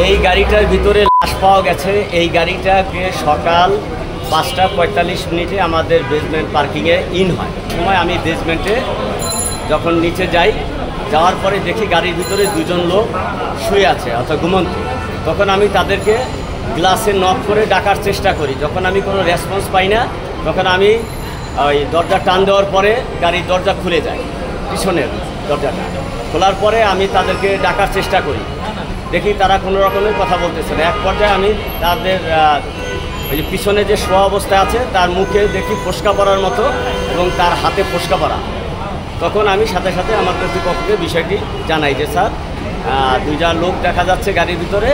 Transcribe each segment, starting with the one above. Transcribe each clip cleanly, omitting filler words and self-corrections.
এই গাড়িটার ভিতরে লাশ পাওয়া গেছে। এই গাড়িটাকে সকাল 5টা 45 মিনিটে আমাদের বেসমেন্ট পার্কিংয়ে ইন হয়। সময় আমি বেসমেন্টে যখন নিচে যাই, যাওয়ার পরে দেখি গাড়ির ভিতরে দুজন লোক শুয়ে আছে অর্থাৎ ঘুমন্ত। তখন আমি তাদেরকে গ্লাসে নক করে ডাকার চেষ্টা করি। যখন আমি কোনো রেসপন্স পাই না, তখন আমি ওই দরজা টান দেওয়ার পরে গাড়ির দরজা খুলে যায়, পিছনের দরজাটা খোলার পরে আমি তাদেরকে ডাকার চেষ্টা করি। দেখি তারা কোনো রকমের কথা বলতেছে না। এক পর্যায়ে আমি তাদের ওই যে পিছনে যে শোয়া অবস্থায় আছে তার মুখে দেখি ফোসকা পড়ার মতো এবং তার হাতে ফোসকা পড়া। তখন আমি সাথে সাথে আমার কর্তৃপক্ষকে বিষয়টি জানাই যে স্যার, দুইটা লোক দেখা যাচ্ছে গাড়ির ভিতরে।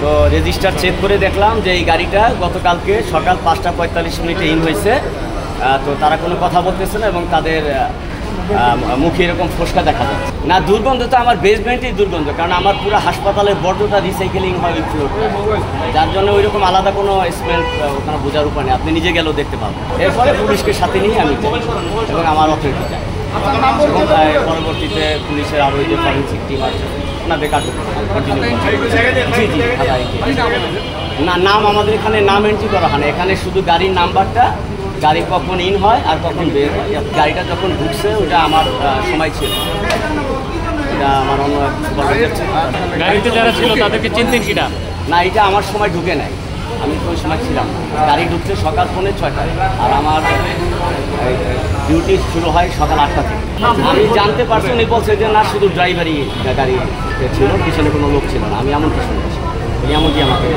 তো রেজিস্টার চেক করে দেখলাম যে এই গাড়িটা গতকালকে সকাল 5টা 45 মিনিটে ইন হয়েছে। তো তারা কোনো কথা বলতেছে না এবং তাদের মুখে এরকম ফোসকা দেখা যাচ্ছে না। দুর্গন্ধ তো আমার বেসমেন্টেই দুর্গন্ধ, কারণ আমার পুরো হাসপাতালের বর্জ্যটা রিসাইকেলিং হয় ওই ফ্লোর, যার জন্য ওইরকম আলাদা কোনো স্মেল ওখানে বোঝার উপায় নেই। আপনি নিজে গেলেও দেখতে পাবেন। এরপরে পুলিশকে সাথে নিয়ে আমি যাই এবং আমার অথরিটি যাই এবং পরবর্তীতে পুলিশের আরও যে ফরেন্সিক টিম আছে ওনাদের না নাম আমাদের এখানে নাম এন্ট্রি করা হয় না। এখানে শুধু গাড়ির নাম্বারটা, গাড়ি কখন ইন হয় আর কখন বের হয়। গাড়িটা যখন ঢুকছে ওটা আমার সময় ছিল, এটা আমার অন্য গাড়িতে যারা ছিল তাদেরকে চিনতেন কিনা? না, এটা আমার সময় ঢুকে নাই, আমি ওই সময় ছিলাম। গাড়ি ঢুকছে সকাল 6:45 আর আমার ডিউটি শুরু হয় সকাল 8টা থেকে। আমি জানতে পারছি উনি বলছে যে না, শুধু ড্রাইভারই গাড়ি ছিল, পিছনে কোনো লোক ছিল না। আমি এমন কিছু শুনেছি, এমনটি আমাকে